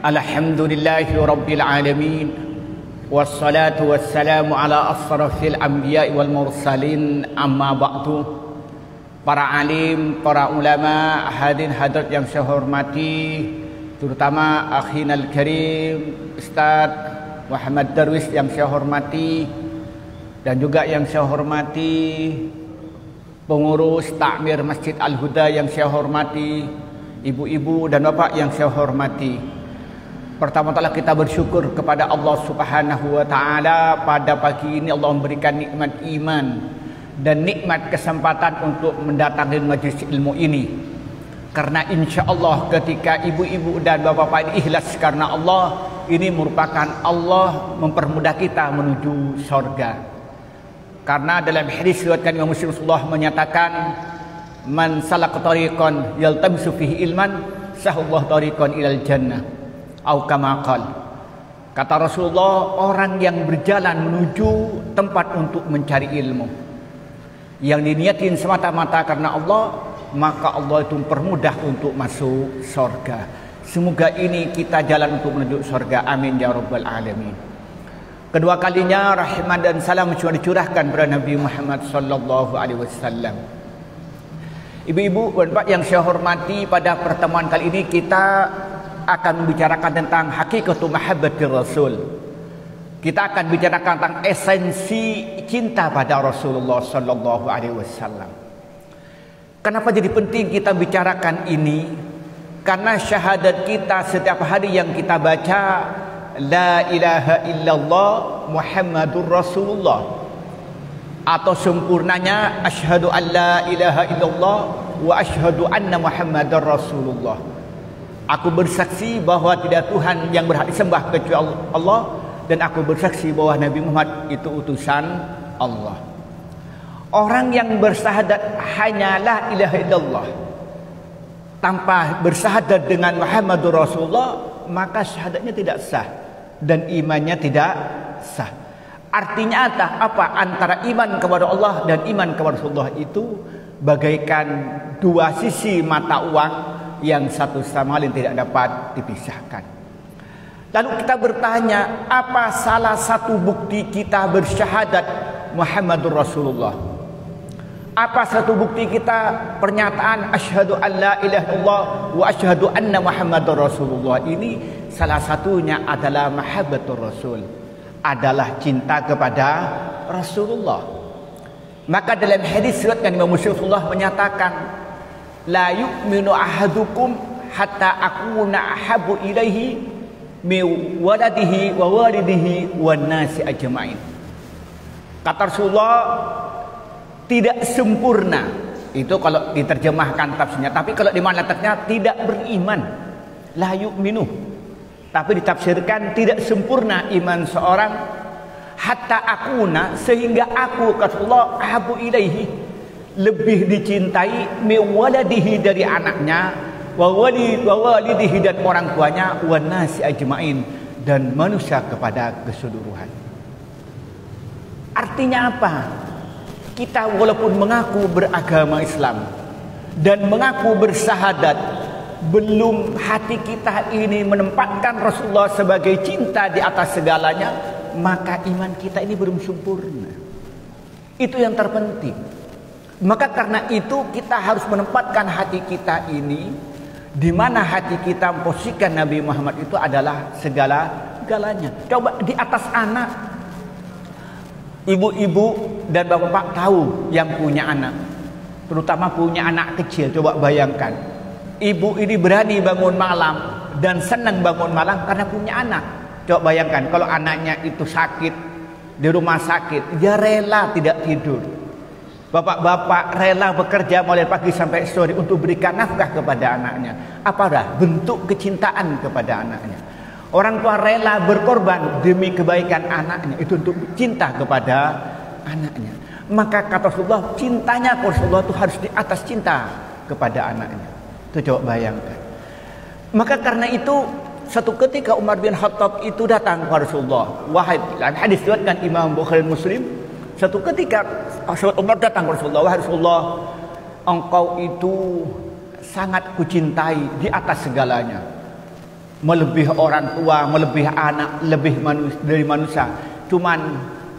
Alhamdulillahi Rabbil Alamin, wassalatu wassalamu ala asrafil anbiya'i wal mursalin, amma ba'du. Para alim, para ulama, hadirin hadirat yang saya hormati, terutama akhinal karim Ustaz Muhammad Darwis yang saya hormati, dan juga yang saya hormati pengurus takmir Masjid Al-Huda yang saya hormati, ibu-ibu dan bapak yang saya hormati. Pertama-tama kita bersyukur kepada Allah Subhanahu wa taala, pada pagi ini Allah memberikan nikmat iman dan nikmat kesempatan untuk mendatangi majlis ilmu ini. Karena insya Allah ketika ibu-ibu dan bapak-bapak ini ikhlas karena Allah, ini merupakan Allah mempermudah kita menuju surga. Karena dalam hadis riwayatkan Imam Muslim, Rasulullah menyatakan, man salaka tariqan yaltamisu fihi ilman sahallahu tariqan ilal jannah, au kama qala. Kata Rasulullah, orang yang berjalan menuju tempat untuk mencari ilmu yang diniatin semata-mata karena Allah, maka Allah itu mempermudah untuk masuk surga. Semoga ini kita jalan untuk menuju surga. Amin ya rabbal alamin. Kedua kalinya rahmat dan salam dicurahkan kepada Nabi Muhammad sallallahu alaihi wasallam. Ibu-ibu dan bapak yang saya hormati, pada pertemuan kali ini kita akan membicarakan tentang hakikatul mahabbatir Rasul. Kita akan bicarakan tentang esensi cinta pada Rasulullah sallallahu alaihi wasallam. Kenapa jadi penting kita bicarakan ini? Karena syahadat kita setiap hari yang kita baca, la ilaha illallah Muhammadur Rasulullah, atau sempurnanya asyhadu an la ilaha illallah wa asyhadu anna Muhammadar Rasulullah. Aku bersaksi bahwa tidak Tuhan yang berhak disembah kecuali Allah, dan aku bersaksi bahwa Nabi Muhammad itu utusan Allah. Orang yang bersyahadat hanya la ilaha illallah tanpa bersyahadat dengan Muhammadur Rasulullah, maka syahadatnya tidak sah dan imannya tidak sah. Artinya apa? Antara iman kepada Allah dan iman kepada Rasulullah itu bagaikan dua sisi mata uang yang satu sama lain tidak dapat dipisahkan. Lalu kita bertanya, apa salah satu bukti kita bersyahadat Muhammadur Rasulullah? Apa satu bukti kita pernyataan asyhadu an la ilaha illallah wa asyhadu anna Muhammadar Rasulullah ini? Salah satunya adalah mahabbatur Rasul, adalah cinta kepada Rasulullah. Maka dalam hadis riwayatkan Imam Muslim, Rasulullah menyatakan, la yu'minu ahadukum hatta akuna ahabbu ilaihi min waladihi wa walidihi wan nasi ajmain. Kata Rasulullah, tidak sempurna, itu kalau diterjemahkan tafsirnya, tapi kalau di mana letaknya tidak beriman, la yu'minu, tapi ditafsirkan tidak sempurna iman seorang, hatta akuna, sehingga aku, kata Allah, ahabu ilaihi, lebih dicintai, mi waladihi, dari anaknya, wa walidihi, dan orang tuanya, wa nasi ajmain, dan manusia kepada keseluruhan. Artinya apa? Kita walaupun mengaku beragama Islam dan mengaku bersyahadat, belum hati kita ini menempatkan Rasulullah sebagai cinta di atas segalanya, maka iman kita ini belum sempurna. Itu yang terpenting. Maka karena itu kita harus menempatkan hati kita ini, di mana hati kita memposisikan Nabi Muhammad itu adalah segala-galanya. Coba di atas anak. Ibu-ibu dan bapak-bapak tahu yang punya anak, terutama punya anak kecil. Coba bayangkan, ibu ini berani bangun malam dan senang bangun malam karena punya anak. Coba bayangkan kalau anaknya itu sakit di rumah sakit, dia rela tidak tidur. Bapak-bapak rela bekerja mulai pagi sampai sore untuk berikan nafkah kepada anaknya. Apa dah bentuk kecintaan kepada anaknya? Orang tua rela berkorban demi kebaikan anaknya, itu untuk cinta kepada anaknya. Maka kata Rasulullah, cintanya kepada Rasulullah itu harus di atas cinta kepada anaknya. Itu coba bayangkan. Maka karena itu, satu ketika Umar bin Khattab itu datang kepada Rasulullah. Wahai, hadis riwayatkan Imam Bukhari Muslim. Satu ketika Umar datang kepada Rasulullah, wahai Rasulullah, engkau itu sangat kucintai di atas segalanya, melebihi orang tua, melebihi anak, lebih dari manusia. Cuman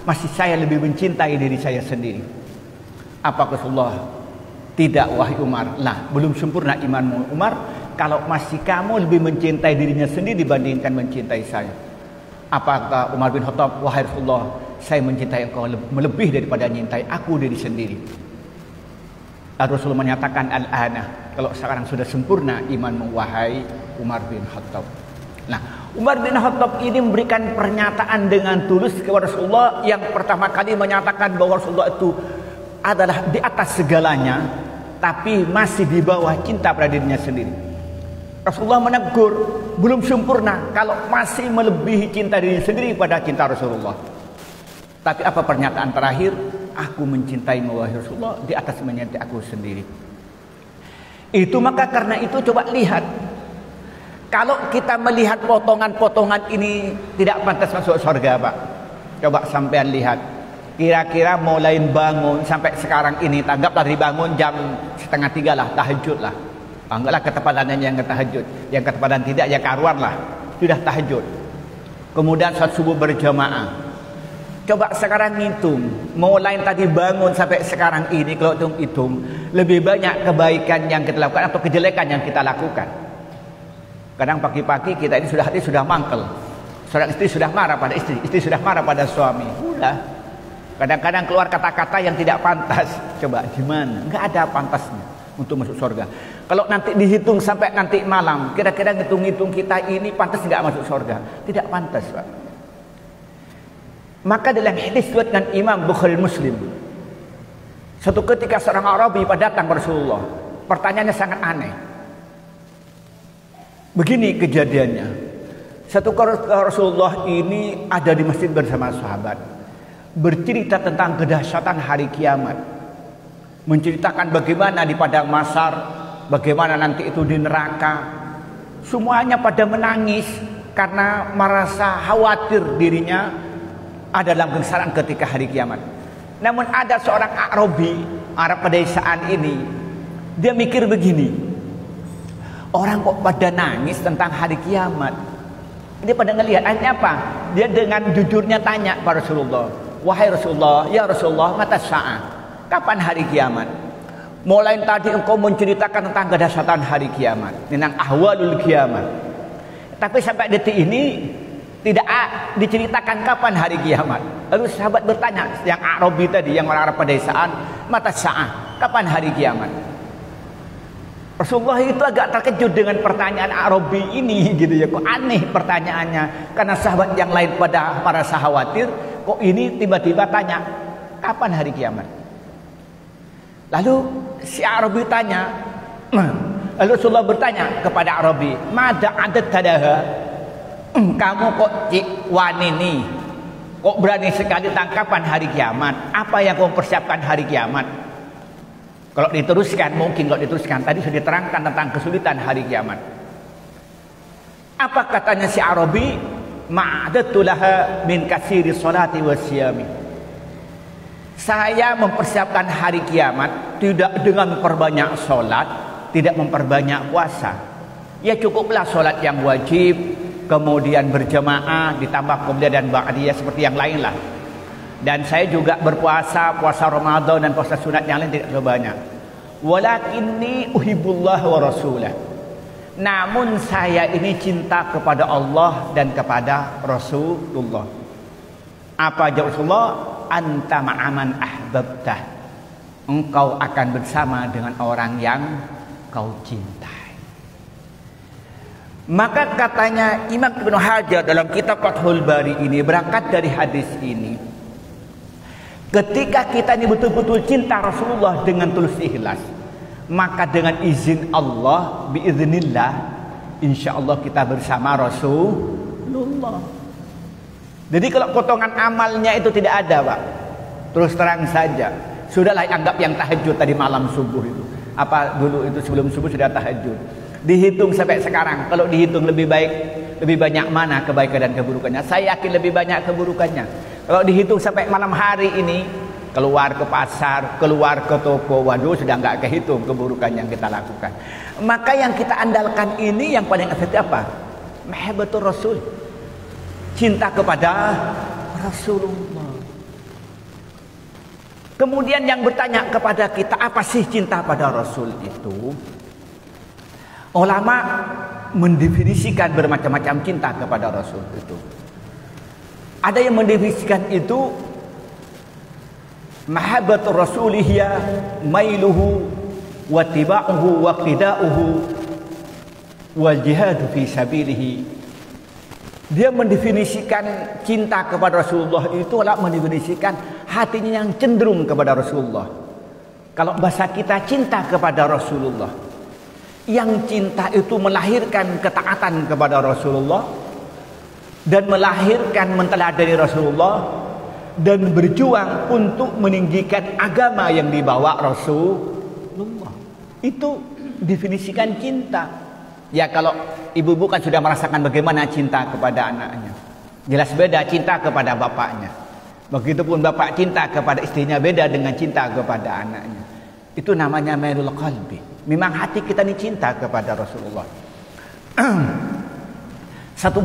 masih saya lebih mencintai diri saya sendiri. Apa Rasulullah? Tidak wahai Umar. Lah, belum sempurna imanmu Umar kalau masih kamu lebih mencintai dirinya sendiri dibandingkan mencintai saya. Apakah Umar bin Khattab? Wahai Rasulullah, saya mencintai engkau melebihi daripada mencintai aku diri sendiri. Rasulullah menyatakan al-ana, kalau sekarang sudah sempurna imanmu wahai Umar bin Khattab. Nah, Umar bin Khattab ini memberikan pernyataan dengan tulus kepada Rasulullah, yang pertama kali menyatakan bahwa Rasulullah itu adalah di atas segalanya, tapi masih di bawah cinta pada dirinya sendiri. Rasulullah menegur, belum sempurna kalau masih melebihi cinta diri sendiri pada cinta Rasulullah. Tapi apa pernyataan terakhir? Aku mencintaimu wahai Rasulullah di atas mencintai aku sendiri. Itu maka karena itu coba lihat, kalau kita melihat potongan-potongan ini tidak pantas masuk surga, Pak. Coba sampean lihat, kira-kira mulai bangun sampai sekarang ini, tanggaplah dibangun jam 2:30 lah, tahajud lah. Anggaplah ketepadannya yang tahajud, yang ketepadan tidak ya karuan lah, sudah tahajud. Kemudian saat subuh berjamaah. Coba sekarang ngitung, mulai tadi bangun sampai sekarang ini, kalau hitung lebih banyak kebaikan yang kita lakukan atau kejelekan yang kita lakukan. Kadang pagi-pagi kita ini hati sudah mangkel. Seorang istri sudah marah pada istri sudah marah pada suami. Udah. Kadang-kadang keluar kata-kata yang tidak pantas. Coba gimana? Enggak ada pantasnya untuk masuk surga. Kalau nanti dihitung sampai nanti malam, kira-kira ngitung-ngitung kita ini pantas enggak masuk surga? Tidak pantas, Pak. Maka dalam hadis riwayat Imam Bukhari Muslim, suatu ketika seorang Arabi datang ke Rasulullah, pertanyaannya sangat aneh. Begini kejadiannya, satu Rasulullah ini ada di masjid bersama sahabat, bercerita tentang kedahsyatan hari kiamat, menceritakan bagaimana di padang mahsyar, bagaimana nanti itu di neraka. Semuanya pada menangis karena merasa khawatir dirinya ada dalam kesengsaraan ketika hari kiamat. Namun ada seorang Arabi, Arab pedesaan ini, dia mikir begini, orang kok pada nangis tentang hari kiamat. Dia pada ngelihat, akhirnya apa? Dia dengan jujurnya tanya pada Rasulullah, wahai Rasulullah, ya Rasulullah, mata sa'ah, kapan hari kiamat? Mulai tadi engkau menceritakan tentang kedahsyatan hari kiamat, tentang ahwalul kiamat, tapi sampai detik ini tidak diceritakan kapan hari kiamat. Lalu sahabat bertanya, yang Arabi tadi, yang orang Arab pedesaan, mata sa'ah, kapan hari kiamat? Rasulullah itu agak terkejut dengan pertanyaan Arabi ini, gitu ya. Kok aneh pertanyaannya? Karena sahabat yang lain pada merasa khawatir, kok ini tiba-tiba tanya, kapan hari kiamat? Lalu si Arabi tanya, lalu Rasulullah bertanya kepada Arabi, mada adat tadaha? Kamu kok wanini, kok berani sekali tangkapan hari kiamat? Apa yang kau persiapkan hari kiamat? Kalau diteruskan, mungkin kalau diteruskan, tadi sudah diterangkan tentang kesulitan hari kiamat. Apa katanya si Arabi? Ma'adatu laha min katsiri sholati wasyami. Saya mempersiapkan hari kiamat tidak dengan memperbanyak sholat, tidak memperbanyak puasa. Ya cukuplah sholat yang wajib, kemudian berjamaah, ditambah qobliyah dan ba'diyah seperti yang lain lah. Dan saya juga berpuasa, puasa Ramadan dan puasa sunat yang lain tidak terlalu banyak. Walakinni uhibbullah wa rasulah. Namun saya ini cinta kepada Allah dan kepada Rasulullah. Apa jawab Rasulullah? Anta ma'aman ahbabtah. Engkau akan bersama dengan orang yang kau cintai. Maka katanya Imam Ibnu Hajar dalam kitab Fathul Bari ini, berangkat dari hadis ini, ketika kita ini betul-betul cinta Rasulullah dengan tulus ikhlas, maka dengan izin Allah, biiznillah, insyaallah kita bersama Rasulullah. Jadi kalau potongan amalnya itu tidak ada, Pak, terus terang saja, sudahlah anggap yang tahajud tadi malam subuh itu, apa dulu itu sebelum subuh sudah tahajud, dihitung sampai sekarang, kalau dihitung lebih baik, lebih banyak mana kebaikan dan keburukannya? Saya yakin lebih banyak keburukannya. Kalau dihitung sampai malam hari ini, keluar ke pasar, keluar ke toko, waduh sudah nggak kehitung keburukan yang kita lakukan. Maka yang kita andalkan ini yang paling efektif apa? Mahabbatur Rasul, cinta kepada Rasulullah. Kemudian yang bertanya kepada kita, apa sih cinta pada Rasul itu? Ulama mendefinisikan bermacam-macam cinta kepada Rasul itu. Ada yang mendefinisikan itu mahabbatur rasulihya mailuhu wa tiba'uhu wa qida'uhu wal jihadu fi sabilihi. Dia mendefinisikan cinta kepada Rasulullah itu adalah mendefinisikan hatinya yang cenderung kepada Rasulullah. Kalau bahasa kita, cinta kepada Rasulullah. Yang cinta itu melahirkan ketaatan kepada Rasulullah dan melahirkan menteladani Rasulullah dan berjuang untuk meninggikan agama yang dibawa Rasulullah. Itu definisikan cinta. Ya, kalau ibu-ibu kan sudah merasakan bagaimana cinta kepada anaknya. Jelas beda cinta kepada bapaknya. Begitupun bapak cinta kepada istrinya beda dengan cinta kepada anaknya. Itu namanya mailul qalbi. Memang hati kita ini cinta kepada Rasulullah. Satu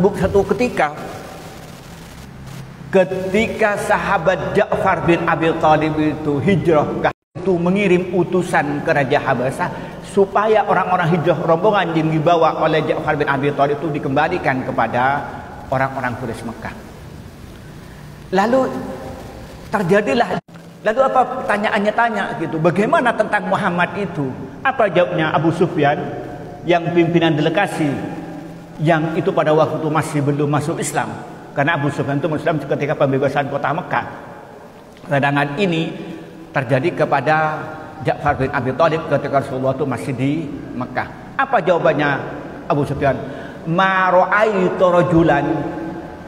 ketika sahabat Ja'far bin Abi Thalib itu hijrah, itu mengirim utusan ke Raja Habasyah supaya orang-orang hijrah rombongan yang dibawa oleh Ja'far bin Abi Thalib itu dikembalikan kepada orang-orang Quraisy Mekah. Lalu terjadilah, lalu apa pertanyaannya tanya gitu, bagaimana tentang Muhammad itu? Apa jawabnya Abu Sufyan yang pimpinan delegasi yang itu pada waktu itu masih belum masuk Islam, karena Abu Sufyan itu Muslim ketika pembebasan kota Mekah. Sedangkan ini terjadi kepada Ja'far bin Abi Thalib ketika Rasulullah itu masih di Mekah. Apa jawabannya Abu Sufyan? Ma ra'aitu rajulan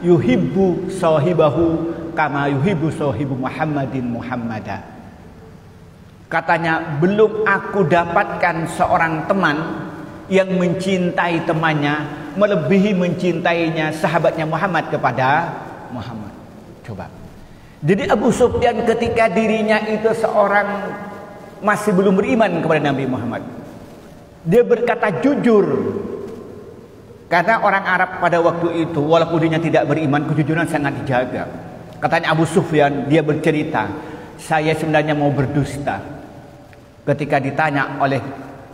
yuhibbu sahibahu kama yuhibbu sahibu Muhammadin Muhammada. Katanya, belum aku dapatkan seorang teman yang mencintai temannya melebihi mencintainya sahabatnya Muhammad kepada Muhammad. Coba. Jadi Abu Sufyan ketika dirinya itu seorang masih belum beriman kepada Nabi Muhammad, dia berkata jujur. Karena orang Arab pada waktu itu walaupun dirinya tidak beriman, kejujuran sangat dijaga. Katanya Abu Sufyan, dia bercerita, saya sebenarnya mau berdusta ketika ditanya oleh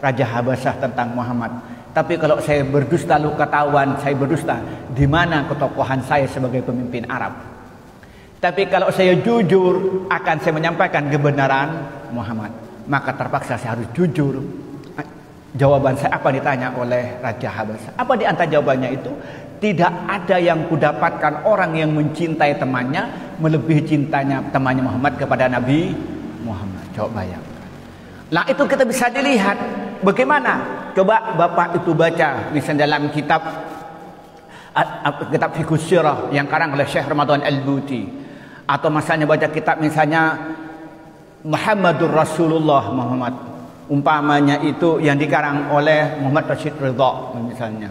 Raja Habasyah tentang Muhammad. Tapi kalau saya berdusta lalu ketahuan saya berdusta, di mana ketokohan saya sebagai pemimpin Arab? Tapi kalau saya jujur akan saya menyampaikan kebenaran Muhammad, maka terpaksa saya harus jujur. Jawaban saya apa ditanya oleh Raja Habasyah? Apa di antara jawabannya itu? Tidak ada yang kudapatkan orang yang mencintai temannya melebihi cintanya temannya Muhammad kepada Nabi Muhammad. Coba bayangkan. Nah, itu kita bisa dilihat bagaimana. Coba Bapak itu baca misalnya dalam kitab Fiqhus Sirah yang karang oleh Syekh Ramadan Al-Buti, atau misalnya baca kitab misalnya Muhammadur Rasulullah Muhammad, umpamanya itu yang dikarang oleh Muhammad Rashid Ridha misalnya,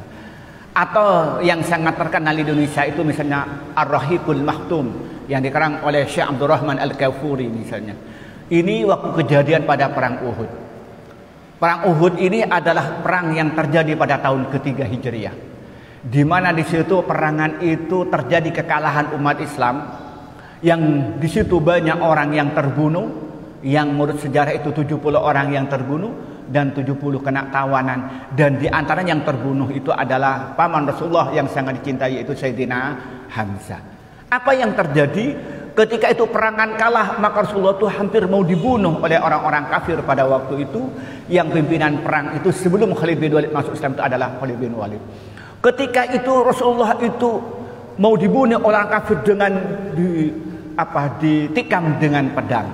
atau yang sangat terkenal di Indonesia itu misalnya Ar-Rahiqul Maktum yang dikarang oleh Syekh Abdurrahman Al-Kafuri misalnya. Ini waktu kejadian pada perang Uhud. Perang Uhud ini adalah perang yang terjadi pada tahun ketiga Hijriah, di mana di situ perangan itu terjadi kekalahan umat Islam, yang di situ banyak orang yang terbunuh, yang menurut sejarah itu 70 orang yang terbunuh dan 70 kena tawanan, dan di antara yang terbunuh itu adalah paman Rasulullah yang sangat dicintai, yaitu Sayyidina Hamzah. Apa yang terjadi? Ketika itu perangan kalah, maka Rasulullah itu hampir mau dibunuh oleh orang-orang kafir pada waktu itu. Yang pimpinan perang itu sebelum Khalid bin Walid masuk Islam itu adalah Khalid bin Walid. Ketika itu Rasulullah itu mau dibunuh orang kafir dengan ditikam dengan pedang,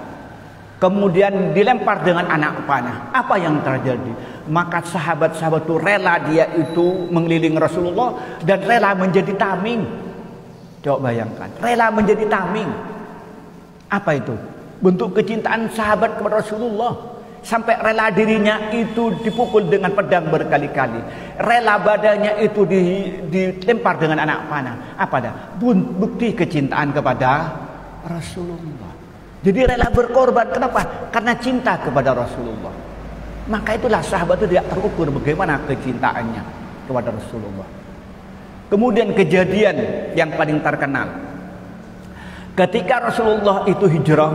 kemudian dilempar dengan anak panah. Apa yang terjadi? Maka sahabat-sahabat itu rela dia itu mengelilingi Rasulullah dan rela menjadi taming. Coba bayangkan, rela menjadi taming. Apa itu? Bentuk kecintaan sahabat kepada Rasulullah. Sampai rela dirinya itu dipukul dengan pedang berkali-kali. Rela badannya itu dilempar dengan anak panah. Apa dah? Bukti kecintaan kepada Rasulullah. Jadi rela berkorban. Kenapa? Karena cinta kepada Rasulullah. Maka itulah sahabat itu tidak terukur bagaimana kecintaannya kepada Rasulullah. Kemudian kejadian yang paling terkenal, ketika Rasulullah itu hijrah,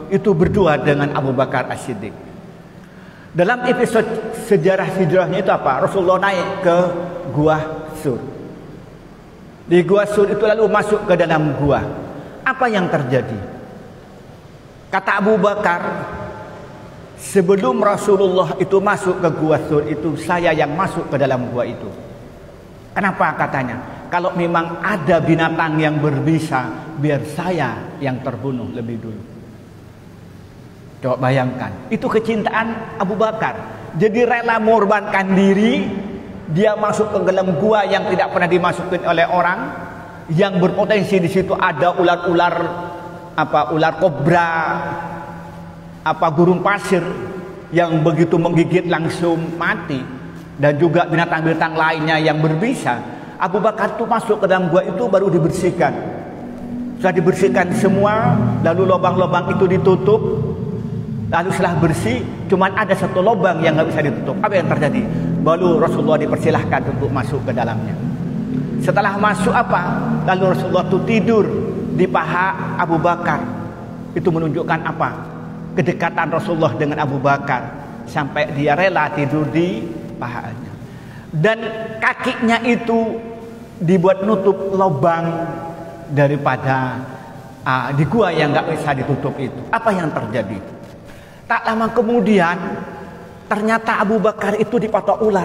itu berdua dengan Abu Bakar As-Siddiq. Dalam episode sejarah hijrahnya itu apa? Rasulullah naik ke Gua Sur. Di Gua Sur itu lalu masuk ke dalam gua. Apa yang terjadi? Kata Abu Bakar, sebelum Rasulullah itu masuk ke Gua Sur itu, saya yang masuk ke dalam gua itu. Kenapa katanya? Kalau memang ada binatang yang berbisa, biar saya yang terbunuh lebih dulu. Coba bayangkan, itu kecintaan Abu Bakar. Jadi rela mengorbankan diri, dia masuk ke dalam gua yang tidak pernah dimasukin oleh orang, yang berpotensi di situ ada ular-ular, ular kobra, gurun pasir yang begitu menggigit langsung mati. Dan juga binatang-binatang lainnya yang berbisa. Abu Bakar itu masuk ke dalam gua itu baru dibersihkan. Sudah dibersihkan semua, lalu lubang-lubang itu ditutup. Lalu setelah bersih, cuman ada satu lubang yang nggak bisa ditutup. Apa yang terjadi? Baru Rasulullah dipersilahkan untuk masuk ke dalamnya. Setelah masuk lalu Rasulullah itu tidur di paha Abu Bakar. Itu menunjukkan apa? Kedekatan Rasulullah dengan Abu Bakar. Sampai dia rela tidur di pahanya. Dan kakinya itu dibuat nutup lubang daripada di gua yang nggak bisa ditutup itu. Apa yang terjadi? Tak lama kemudian ternyata Abu Bakar itu dipatok ular.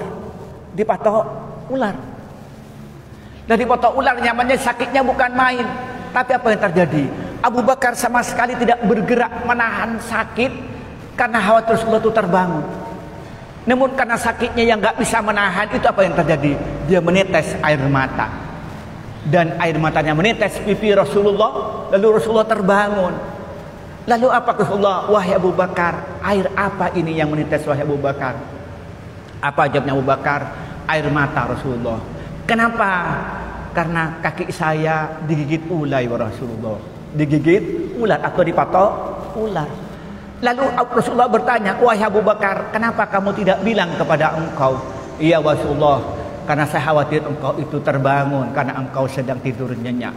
Dan dipatok ular, nyamannya sakitnya bukan main. Tapi apa yang terjadi? Abu Bakar sama sekali tidak bergerak menahan sakit karena khawatir Rasulullah itu terbangun. Namun karena sakitnya yang gak bisa menahan, itu apa yang terjadi? Dia menetes air mata. Dan air matanya menetes pipi Rasulullah. Lalu Rasulullah terbangun. Lalu apa Rasulullah? Wahai Abu Bakar, air apa ini yang menetes wahai Abu Bakar? Apa jawabnya Abu Bakar? Air mata Rasulullah. Kenapa? Karena kaki saya digigit ular ya Rasulullah. Digigit ular atau dipatok ular. Lalu Rasulullah bertanya, wahai Abu Bakar, kenapa kamu tidak bilang kepada engkau? Iya Rasulullah, karena saya khawatir engkau itu terbangun karena engkau sedang tidur nyenyak.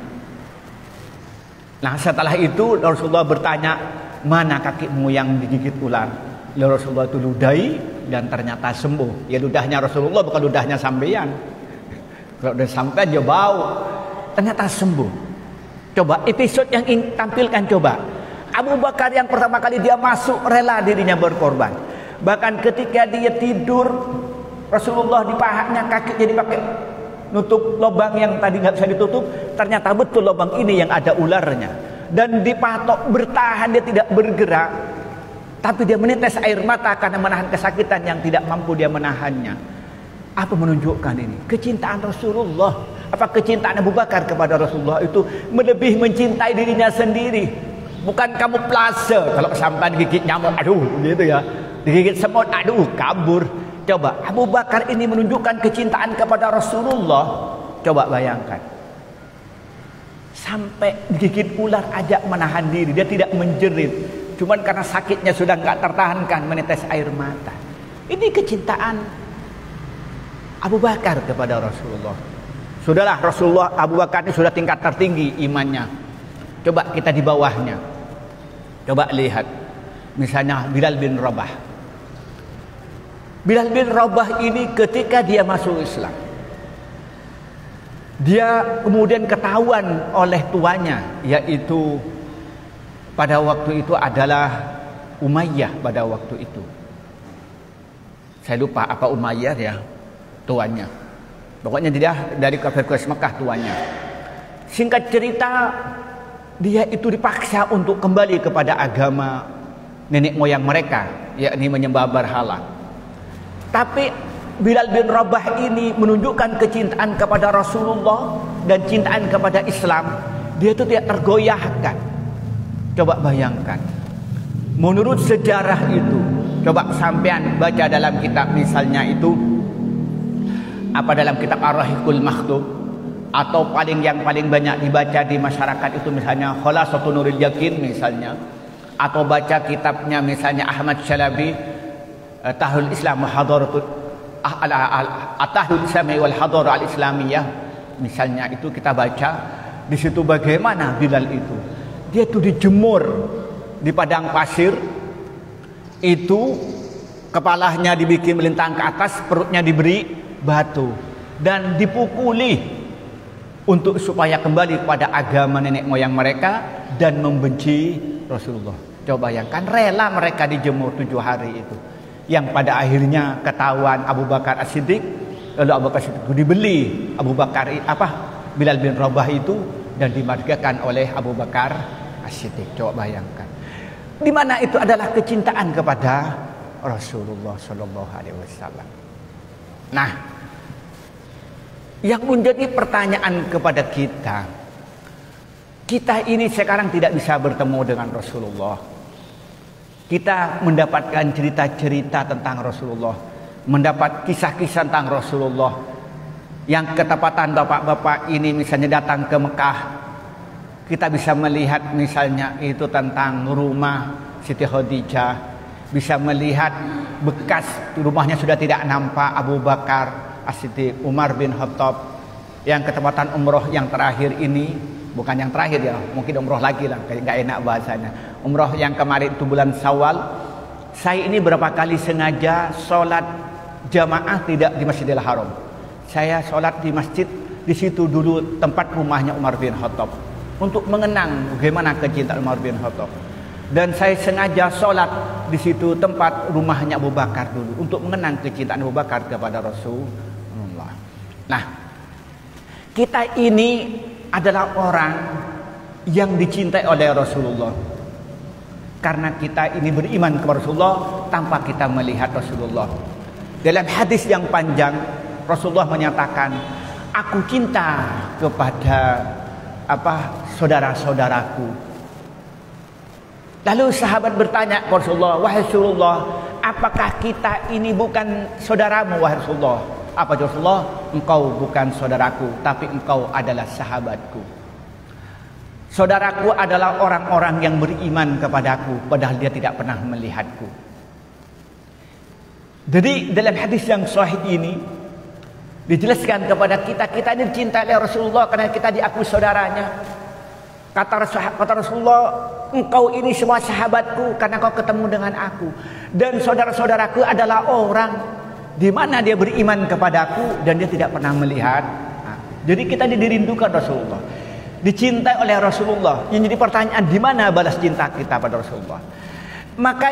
Nah setelah itu Rasulullah bertanya, mana kakimu yang digigit ular? Lalu Rasulullah itu ludahi dan ternyata sembuh. Ya ludahnya Rasulullah bukan ludahnya sampean. Kalau udah sampean dia bau, ternyata sembuh. Coba episode yang tampilkan coba. Abu Bakar yang pertama kali dia masuk rela dirinya berkorban. Bahkan ketika dia tidur, Rasulullah di pahanya kakinya dipakai nutup lubang yang tadi nggak bisa ditutup. Ternyata betul lubang ini yang ada ularnya. Dan dipatok bertahan, dia tidak bergerak. Tapi dia menetes air mata karena menahan kesakitan yang tidak mampu dia menahannya. Apa menunjukkan ini? Kecintaan Rasulullah. Apa kecintaan Abu Bakar kepada Rasulullah itu melebihi mencintai dirinya sendiri. Bukan kamu plase kalau sampai digigit nyamuk, aduh gitu ya. Digigit semut, aduh kabur. Coba Abu Bakar ini menunjukkan kecintaan kepada Rasulullah. Coba bayangkan. Sampai digigit ular aja menahan diri, dia tidak menjerit. Cuman karena sakitnya sudah nggak tertahankan menetes air mata. Ini kecintaan Abu Bakar kepada Rasulullah. Sudahlah Rasulullah, Abu Bakar ini sudah tingkat tertinggi imannya. Coba kita di bawahnya. Coba lihat. Misalnya Bilal bin Rabah. Bilal bin Rabah ini ketika dia masuk Islam, dia kemudian ketahuan oleh tuanya, yaitu pada waktu itu adalah Umayyah pada waktu itu. Saya lupa apa Umayyah ya tuannya. Pokoknya dia dari kafir Quraisy Mekah tuannya. Singkat cerita, dia itu dipaksa untuk kembali kepada agama nenek moyang mereka, yakni menyembah berhala. Tapi Bilal bin Rabah ini menunjukkan kecintaan kepada Rasulullah dan cintaan kepada Islam. Dia itu tidak tergoyahkan. Coba bayangkan. Menurut sejarah itu, coba sampean baca dalam kitab misalnya itu apa dalam kitab Ar-Rahiqul Makhtub, atau yang paling banyak dibaca di masyarakat itu misalnya Khalasatun Nuril Yakin misalnya, atau baca kitabnya misalnya Ahmad Syalabi, Tahul Islam Hadaratul Tahul Islam wal Hadarah al-Islamiyah, misalnya itu kita baca di situ bagaimana Bilal itu. Dia itu dijemur di padang pasir, itu kepalanya dibikin melintang ke atas, perutnya diberi batu dan dipukuli untuk supaya kembali kepada agama nenek moyang mereka dan membenci Rasulullah. Coba bayangkan, rela mereka dijemur 7 hari itu, yang pada akhirnya ketahuan Abu Bakar As-Siddiq. Lalu Abu Bakar As-Siddiq dibeli Bilal bin Rabah itu dan dimargakan oleh Abu Bakar As-Siddiq. Coba bayangkan, di mana itu adalah kecintaan kepada Rasulullah Shallallahu Alaihi Wasallam. Nah, yang menjadi pertanyaan kepada kita ini sekarang tidak bisa bertemu dengan Rasulullah. Kita mendapatkan cerita-cerita tentang Rasulullah, mendapat kisah-kisah tentang Rasulullah. Yang ketepatan bapak-bapak ini misalnya datang ke Mekah, kita bisa melihat misalnya itu tentang rumah Siti Khadijah, bisa melihat bekas rumahnya sudah tidak nampak Abu Bakar As-Siddiq, Umar bin Khattab. Yang ketepatan umroh yang terakhir ini, bukan yang terakhir ya, mungkin umroh lagi lah, nggak enak bahasanya. Umroh yang kemarin itu bulan Syawal, saya ini berapa kali sengaja sholat jamaah tidak di Masjidil Haram. Saya sholat di masjid di situ dulu tempat rumahnya Umar bin Khattab, untuk mengenang bagaimana kecintaan Umar bin Khattab. Dan saya sengaja sholat di situ tempat rumahnya Abu Bakar dulu, untuk mengenang kecintaan Abu Bakar kepada Rasulullah. Nah, kita ini adalah orang yang dicintai oleh Rasulullah, karena kita ini beriman kepada Rasulullah tanpa kita melihat Rasulullah. Dalam hadis yang panjang, Rasulullah menyatakan, aku cinta kepada saudara-saudaraku. Lalu sahabat bertanya kepada Rasulullah, wahai Rasulullah, apakah kita ini bukan saudaramu wahai Rasulullah? Apa Rasulullah? Engkau bukan saudaraku, tapi engkau adalah sahabatku. Saudaraku adalah orang-orang yang beriman kepadaku, padahal dia tidak pernah melihatku. Jadi dalam hadis yang sahih ini dijelaskan kepada kita ini dicintai oleh Rasulullah karena kita diakui saudaranya. Kata Rasulullah, engkau ini semua sahabatku karena kau ketemu dengan aku. Dan saudara-saudaraku adalah orang di mana dia beriman kepadaku dan dia tidak pernah melihat. Jadi kita dirindukan Rasulullah, dicintai oleh Rasulullah. Yang jadi pertanyaan, di mana balas cinta kita pada Rasulullah? Maka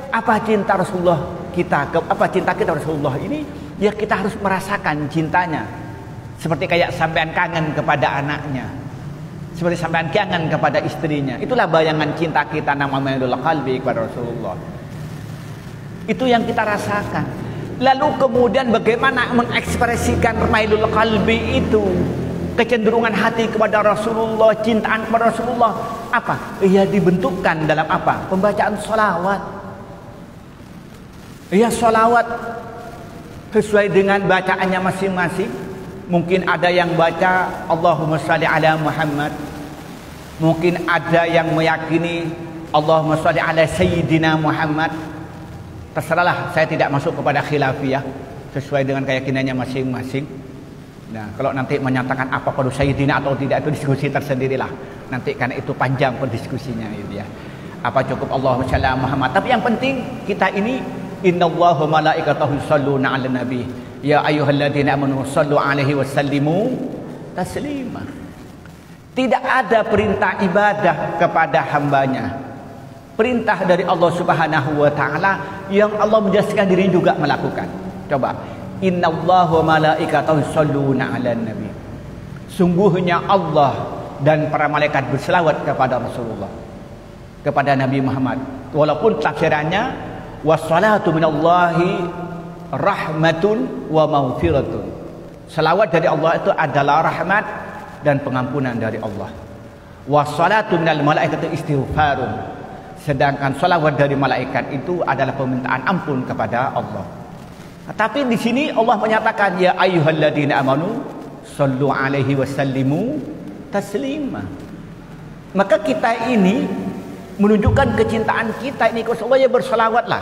apa cinta Rasulullah kita? Apa cinta kita Rasulullah ini? Ya kita harus merasakan cintanya. Seperti kayak sampean kangen kepada anaknya, seperti sampean kangen kepada istrinya. Itulah bayangan cinta kita, nama mailul qalbi kepada Rasulullah. Itu yang kita rasakan. Lalu kemudian bagaimana mengekspresikan mailul qalbi itu, kecenderungan hati kepada Rasulullah, cintaan kepada Rasulullah? Apa? Ya dibentukkan dalam apa? Pembacaan sholawat. Ya sholawat sesuai dengan bacaannya masing-masing. Mungkin ada yang baca Allahumma sholli ala Muhammad, mungkin ada yang meyakini Allahumma sholli ala Sayyidina Muhammad. Terserahlah, saya tidak masuk kepada khilafiyah, sesuai dengan keyakinannya masing-masing. Nah, kalau nanti menyatakan apa pada Sayyidina atau tidak, itu diskusi tersendirilah. Nanti karena itu panjang pendiskusinya itu ya. Apa cukup Allahumma sholli ala Muhammad. Tapi yang penting kita ini, innallaha malaikatahu yusholluna 'alan nabi ya ayyuhalladzina amanu shollu 'alaihi wasallimu taslima. Tidak ada perintah ibadah kepada hambanya, perintah dari Allah Subhanahu wa taala yang Allah menjelaskan diri juga melakukan. Coba, innallaha malaikatahu yusholluna 'alan nabi. Sungguhnya Allah dan para malaikat berselawat kepada Rasulullah, kepada Nabi Muhammad. Walaupun tafsirannya wassalatu minallahi rahmatun wa maghfiratun. Selawat dari Allah itu adalah rahmat dan pengampunan dari Allah. Wassalatu minal malaikati istighfarun. Sedangkan salawat dari malaikat itu adalah permintaan ampun kepada Allah. Tapi di sini Allah menyatakan ya ayyuhalladzina amanu shallu alaihi wasallimu taslima. Maka kita ini menunjukkan kecintaan kita ini kepada Rasulullah, ya berselawatlah.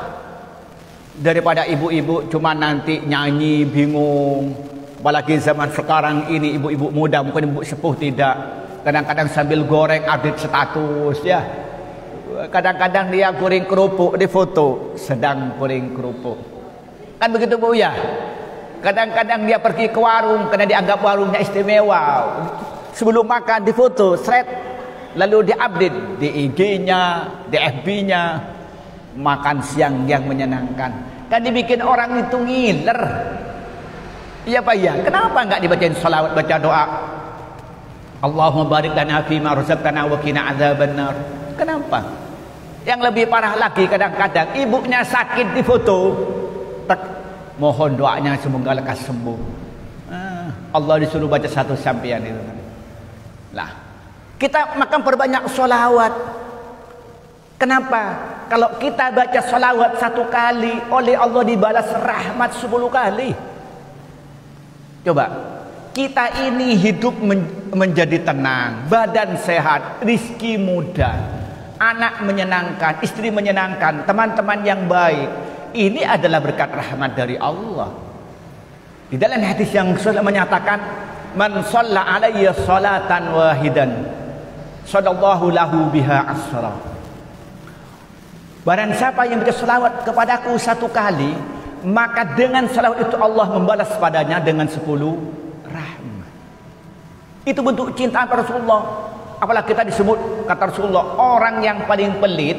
Daripada ibu-ibu cuma nanti nyanyi bingung. Apalagi zaman sekarang ini ibu-ibu muda, mungkin ibu sepuh tidak, kadang-kadang sambil goreng update status ya. Kadang-kadang dia goreng kerupuk di foto sedang goreng kerupuk. Kan begitu Bu ya. Kadang-kadang dia pergi ke warung karena dianggap warungnya istimewa. Sebelum makan di foto, thread, lalu diupdate di IG-nya, di FB-nya. Makan siang yang menyenangkan. Kan dibikin orang itu ngiler. Iya Pak ya. Kenapa enggak dibacain salawat, baca doa? Allahumma barik lana fima razaqtana wa qina adzabannar. Kenapa? Yang lebih parah lagi, kadang-kadang ibunya sakit di foto. Mohon doanya semoga lekas sembuh. Allah disuruh baca satu sampean itu. Lah, kita makan perbanyak sholawat. Kenapa? Kalau kita baca sholawat 1 kali, oleh Allah dibalas rahmat 10 kali. Coba, kita ini hidup menjadi tenang, badan sehat, rizki mudah, anak menyenangkan, istri menyenangkan, teman-teman yang baik. Ini adalah berkat rahmat dari Allah. Di dalam hadis yang sahih menyatakan, man shalla alayya salatan wahidan sallallahu lahu biha asra. Barang siapa yang baca selawat kepadaku 1 kali, maka dengan selawat itu Allah membalas padanya dengan 10 rahmat. Itu bentuk cinta pada Rasulullah. Apalagi kita disebut, kata Rasulullah, orang yang paling pelit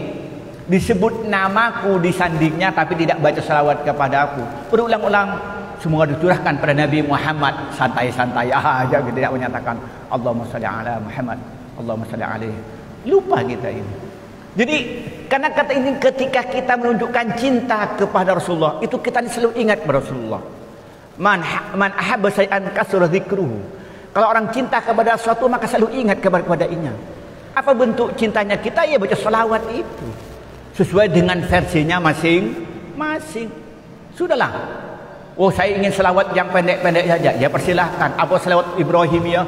disebut namaku di sandingnya tapi tidak baca selawat kepada aku. Berulang-ulang semoga dicurahkan pada Nabi Muhammad, santai-santai aja gitu, tidak menyatakan Allahumma shalli ala Muhammad, Allahumma shalli alaihi. Lupa kita ini. Jadi karena kata ini, ketika kita menunjukkan cinta kepada Rasulullah, itu kita selalu ingat pada Rasulullah. Man ahabba syai'an kasura dzikruhu. Kalau orang cinta kepada sesuatu maka selalu ingat kepadanya. Apa bentuk cintanya kita? Ya baca selawat itu. Sesuai dengan versinya masing-masing. Sudahlah. Oh, saya ingin selawat yang pendek-pendek saja. Ya persilahkan. Apa selawat Ibrahim ya?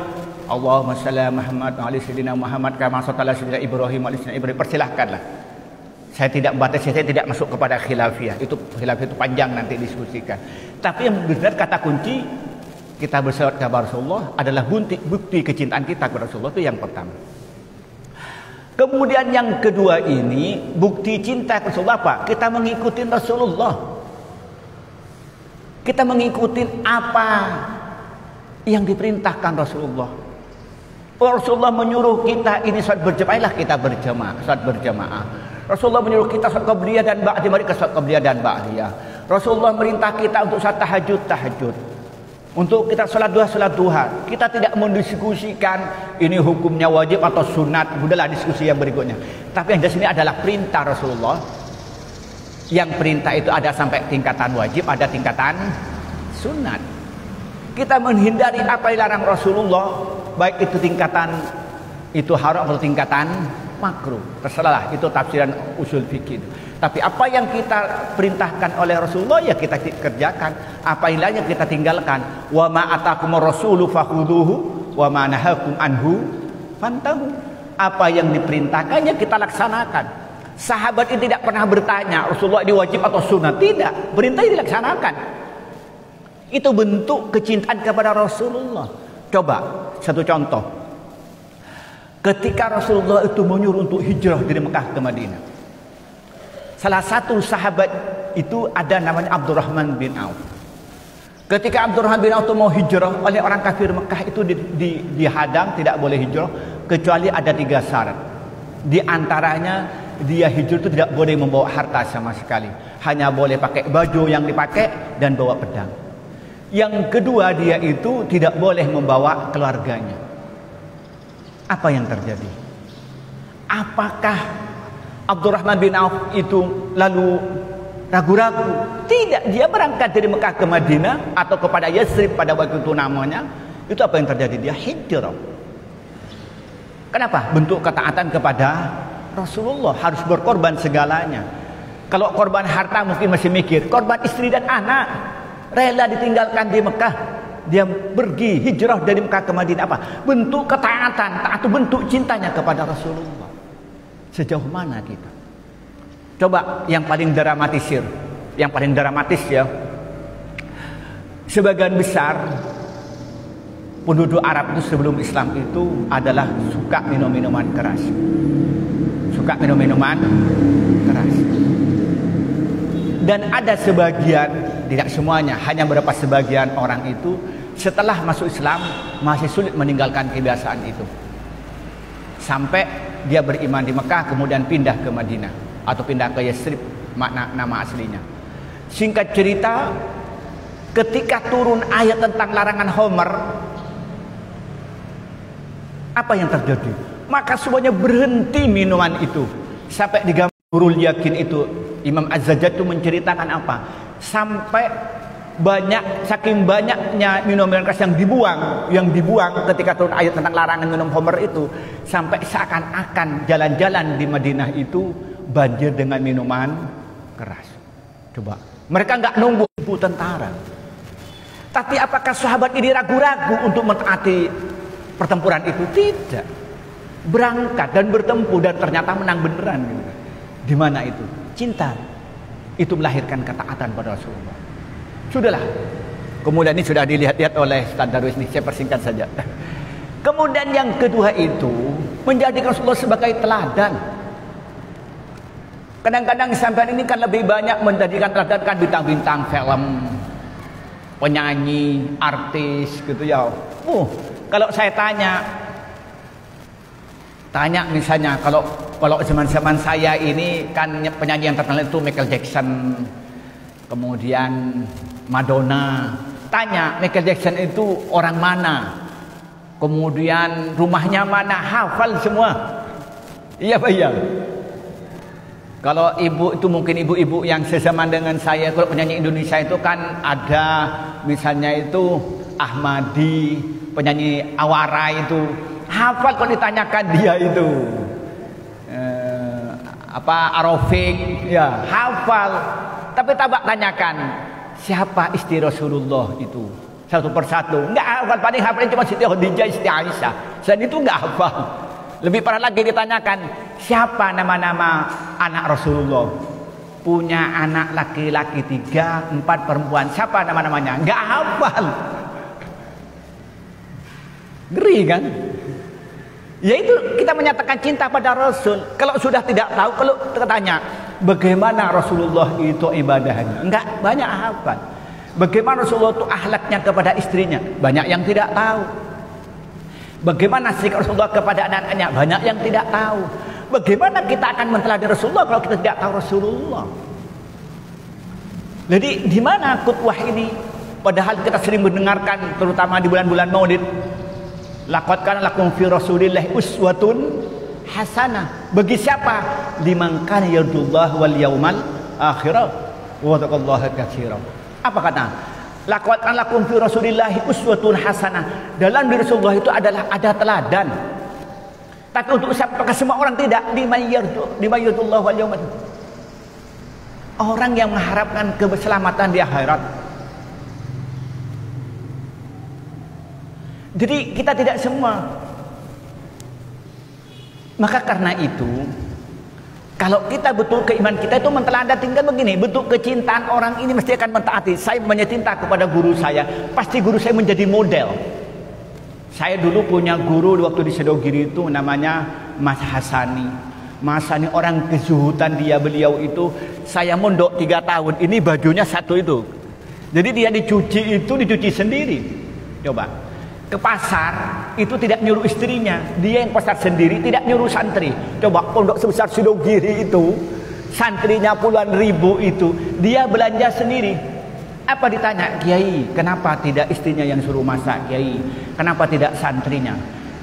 Allahumma shalli ala Muhammad wa ala sayyidina Muhammad kama shalla ala sayyidina Ibrahim wa ala sayyidina Ibrahim. Persilahkanlah. Saya tidak membatasi, saya tidak masuk kepada khilafiyah. Itu khilafiyah itu panjang nanti diskusikan. Tapi yang benar kata kunci kita berselawat kepada Rasulullah adalah bukti kecintaan kita kepada Rasulullah, itu yang pertama. Kemudian yang kedua ini, bukti cinta kepada Rasulullah apa? Kita mengikuti Rasulullah. Kita mengikuti apa yang diperintahkan Rasulullah. Rasulullah menyuruh kita ini salat berjamaah, kita berjamaah, salat berjamaah. Rasulullah menyuruh kita salat qabliyah dan ba'diyah, mereka salat qabliyah dan ba'diyah. Rasulullah merintah kita untuk salat tahajud. Untuk kita salat duha. Kita tidak mendiskusikan ini hukumnya wajib atau sunat. Udahlah diskusi yang berikutnya. Tapi yang di sini adalah perintah Rasulullah. Yang perintah itu ada sampai tingkatan wajib, ada tingkatan sunat. Kita menghindari apa yang dilarang Rasulullah, baik itu tingkatan itu haram atau tingkatan makruh. Terserahlah, itu tafsiran usul fikih. Tapi apa yang kita perintahkan oleh Rasulullah ya kita kerjakan, apa yang lainnya kita tinggalkan. Wa ma atakumur rasulu fakhuduhu wa ma nahakum anhu fantahu. Apa yang diperintahkannya kita laksanakan. Sahabat ini tidak pernah bertanya Rasulullah ini wajib atau sunat, tidak, perintah dilaksanakan. Itu bentuk kecintaan kepada Rasulullah. Coba satu contoh. Ketika Rasulullah itu menyuruh untuk hijrah dari Mekah ke Madinah, salah satu sahabat itu ada namanya Abdurrahman bin Auf. Ketika Abdurrahman bin Auf itu mau hijrah oleh orang kafir Mekah itu dihadang, tidak boleh hijrah kecuali ada 3 syarat. Di antaranya dia hijrah itu tidak boleh membawa harta sama sekali, hanya boleh pakai baju yang dipakai dan bawa pedang. Yang kedua, dia itu tidak boleh membawa keluarganya. Apa yang terjadi? Apakah Abdurrahman bin Auf itu lalu ragu-ragu? Tidak, dia berangkat dari Mekah ke Madinah atau kepada Yasrib pada waktu itu namanya. Itu apa yang terjadi? Dia hijrah. Kenapa? Bentuk ketaatan kepada Rasulullah, harus berkorban segalanya. Kalau korban harta mungkin masih mikir, korban istri dan anak rela ditinggalkan di Mekah, dia pergi hijrah dari Mekah ke Madinah. Apa? Bentuk ketaatan, taat itu bentuk cintanya kepada Rasulullah Sejauh mana kita? Coba yang paling dramatis ya. Sebagian besar penduduk Arab itu sebelum Islam itu adalah suka minum minuman keras. Dan ada sebagian, tidak semuanya, hanya beberapa sebagian orang itu setelah masuk Islam masih sulit meninggalkan kebiasaan itu. Sampai dia beriman di Mekah kemudian pindah ke Madinah atau pindah ke Yathrib, makna nama aslinya. Singkat cerita, ketika turun ayat tentang larangan Khamr, apa yang terjadi? Maka semuanya berhenti minuman itu. Sampai di gambar Nurul Yakin itu Imam Az-Zajjaj itu menceritakan apa? Sampai saking banyaknya minuman keras yang dibuang ketika turun ayat tentang larangan minum Khamr itu, sampai seakan-akan jalan-jalan di Madinah itu banjir dengan minuman keras. Coba, mereka nggak nunggu tentara. Tapi apakah sahabat ini ragu-ragu untuk mentaati pertempuran itu? Tidak. Berangkat dan bertempur dan ternyata menang beneran. Di mana itu? Cinta. Itu melahirkan ketaatan pada Rasulullah. Sudahlah. Kemudian ini sudah dilihat-lihat oleh Ustaz Darwis ini, saya persingkat saja. Kemudian yang kedua itu menjadikan Rasulullah sebagai teladan. Kadang-kadang sampai ini kan lebih banyak menjadikan teladan kan bintang-bintang film, penyanyi, artis gitu ya. Kalau saya tanya misalnya kalau zaman-zaman saya ini kan penyanyi yang terkenal itu Michael Jackson, kemudian Madonna. Tanya Michael Jackson itu orang mana, kemudian rumahnya mana, hafal semua. Iya Pak ya. Kalau ibu itu mungkin ibu-ibu yang sezaman dengan saya, kalau penyanyi Indonesia itu kan ada misalnya itu Ahmadi, penyanyi Awara itu hafal kalau ditanyakan dia itu Arofik ya hafal. Tapi tabak tanyakan siapa istri Rasulullah itu satu persatu enggak hafal, paling hafalnya cuma Siti Khadijah, Siti Aisyah, selain itu enggak hafal. Lebih parah lagi ditanyakan siapa nama-nama anak Rasulullah, punya anak laki-laki 3, 4 perempuan, siapa nama-namanya, enggak hafal. Ngeri kan? Yaitu kita menyatakan cinta pada Rasul. Kalau sudah tidak tahu, kalau tertanya bagaimana Rasulullah itu ibadahnya, enggak banyak hafal. Bagaimana Rasulullah itu akhlaknya kepada istrinya, banyak yang tidak tahu. Bagaimana sikap Rasulullah kepada anak-anaknya, banyak yang tidak tahu. Bagaimana kita akan menteladahi Rasulullah kalau kita tidak tahu Rasulullah? Jadi di mana qudwah ini? Padahal kita sering mendengarkan terutama di bulan-bulan Maulid, laqad kana lakum fi Rasulillahi uswatun hasanah. Bagi siapa? Liman kana yarjullaha wal yaumal akhir wa dzakarallaha katsiran. Apa kata? Laqad kana lakum fi Rasulillahi uswatun hasanah. Dalam diri Rasulullah itu adalah ada teladan. Tapi untuk siapa? Semua orang tidak. Liman yarjullaha wal yaumal. Orang yang mengharapkan keselamatan di akhirat. Jadi kita tidak semua. Maka karena itu, kalau kita betul keimanan kita itu menteladan tinggal begini, betul kecintaan orang ini mesti akan mentaati. Saya punya cinta kepada guru saya, pasti guru saya menjadi model. Saya dulu punya guru waktu di Sedogiri itu namanya Mas Hasani. Mas Hasani orang kezuhutan beliau itu, saya mondok 3 tahun, ini bajunya satu itu. Jadi dia dicuci sendiri. Coba. Ke pasar itu tidak nyuruh istrinya, dia yang pasar sendiri, tidak nyuruh santri. Coba pondok sebesar Sidogiri itu, santrinya puluhan ribu itu, dia belanja sendiri. Apa ditanya, Kiai, kenapa tidak istrinya yang suruh masak, Kiai? Kenapa tidak santrinya?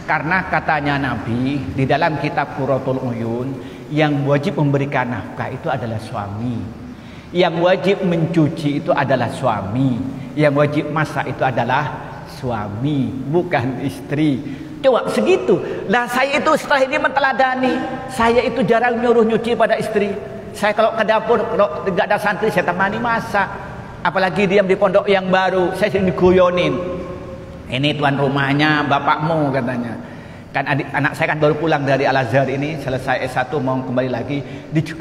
Karena katanya Nabi di dalam kitab Qurratul Uyun, yang wajib memberikan nafkah itu adalah suami, yang wajib mencuci itu adalah suami, yang wajib masak itu adalah suami, bukan istri. Coba segitu. Nah saya itu setelah ini menteladani, saya itu jarang nyuruh nyuci pada istri. Saya kalau ke dapur, kalau tidak ada santri, saya temani masak. Apalagi diam di pondok yang baru, saya sering diguyonin. Ini tuan rumahnya bapakmu katanya. Kan anak saya kan baru pulang dari Al-Azhar ini, selesai S1 mau kembali lagi,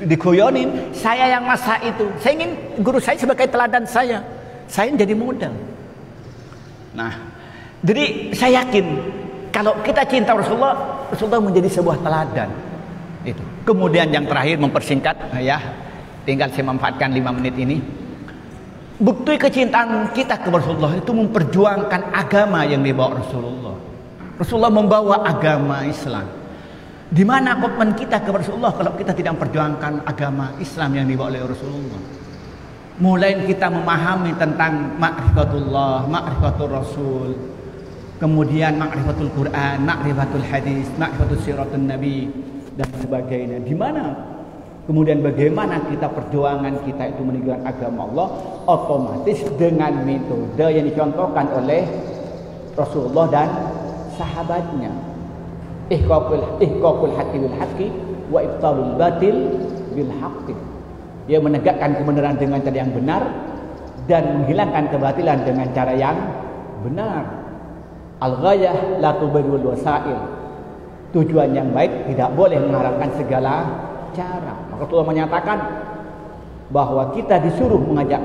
digoyonin, saya yang masa itu. Saya ingin guru saya sebagai teladan saya jadi model. Nah, jadi saya yakin kalau kita cinta Rasulullah menjadi sebuah teladan. Itu. Kemudian yang terakhir mempersingkat ya, tinggal saya manfaatkan 5 menit ini. Bukti kecintaan kita kepada Rasulullah itu memperjuangkan agama yang dibawa Rasulullah. Rasulullah membawa agama Islam. Di mana komitmen kita kepada Rasulullah kalau kita tidak memperjuangkan agama Islam yang dibawa oleh Rasulullah? Mulai kita memahami tentang ma'rifatullah, ma'rifatul Rasul, kemudian ma'rifatul Quran, ma'rifatul hadis, ma'rifatul siratun Nabi dan sebagainya. Di mana? Kemudian bagaimana kita perjuangan kita itu meninggalkan agama Allah, otomatis dengan metode yang dicontohkan oleh Rasulullah dan sahabatnya. Ihqaqul haqqi bil haqqi wa ibtalul batil bil haqqi. Ia menegakkan kebenaran dengan cara yang benar dan menghilangkan kebatilan dengan cara yang benar. Al-ghayah la tubirul wasail. Tujuan yang baik tidak boleh mengharapkan segala cara. Maka Rasulullah menyatakan bahwa kita disuruh mengajak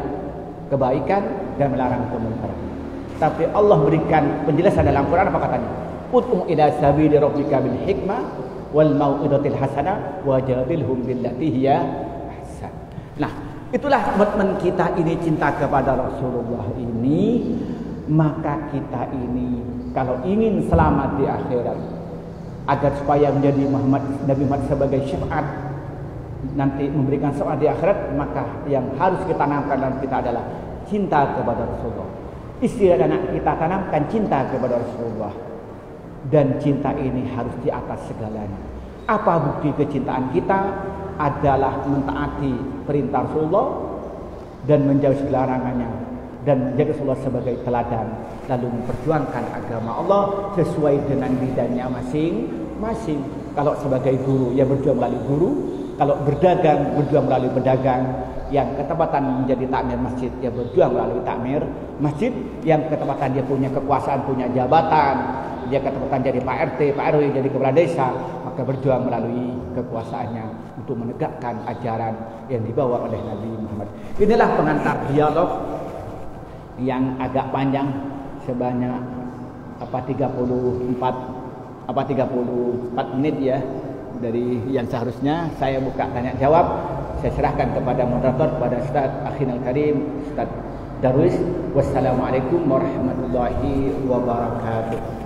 kebaikan dan melarang kemungkaran. Tapi Allah berikan penjelasan dalam Quran, apa katanya? Ud'u ila sabili rabbika bil hikmah wal mau'izatil hasanah wajadilhum billati hiya ahsan. Nah, itulah komitmen kita ini, cinta kepada Rasulullah ini. Maka kita ini kalau ingin selamat di akhirat, agar supaya menjadi Nabi Muhammad sebagai syafaat nanti memberikan syafaat di akhirat, maka yang harus kita tanamkan dalam kita adalah cinta kepada Rasulullah. Istri dan anak kita tanamkan cinta kepada Rasulullah, dan cinta ini harus di atas segalanya. Apa bukti kecintaan kita? Adalah mentaati perintah Rasulullah dan menjauhi segala larangannya, dan menjadi Rasulullah sebagai teladan, lalu memperjuangkan agama Allah sesuai dengan bidangnya masing-masing. Kalau sebagai guru, ya berjuang melalui guru. Kalau berdagang, berjuang melalui pedagang. Yang ketepatan menjadi takmir masjid, ya berjuang melalui takmir masjid. Yang ketepatan dia punya kekuasaan, punya jabatan, dia ketepatan jadi Pak RT, Pak RW, jadi kepala desa, maka berjuang melalui kekuasaannya untuk menegakkan ajaran yang dibawa oleh Nabi Muhammad. Inilah pengantar dialog yang agak panjang, sebanyak 34 menit ya, dari yang seharusnya saya buka tanya jawab. Saya serahkan kepada moderator, kepada Ustaz Akhinal Karim, Ustaz Darwis. Wassalamualaikum warahmatullahi wabarakatuh.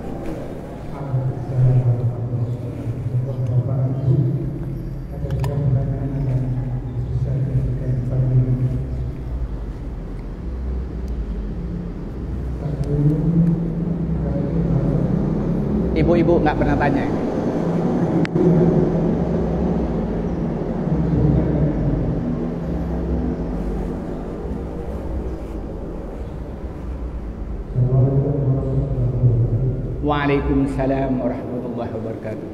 Ibu-ibu nggak pernah tanya. Waalaikumsalam warahmatullahi wabarakatuh.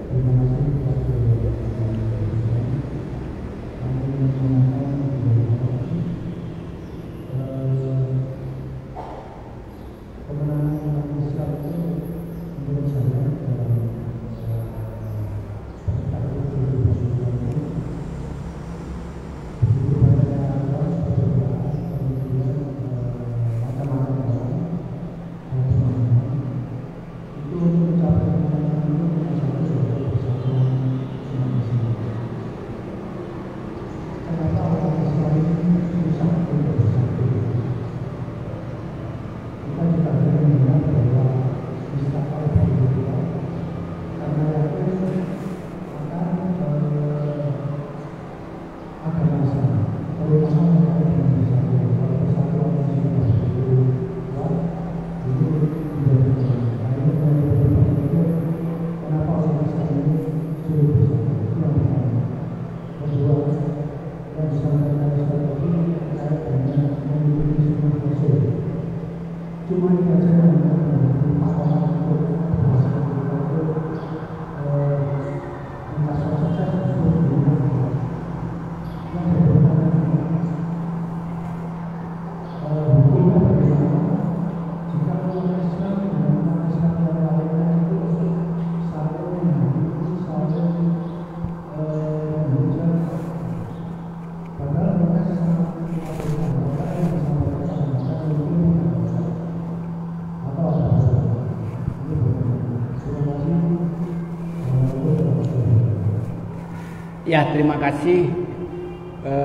Ya, terima kasih.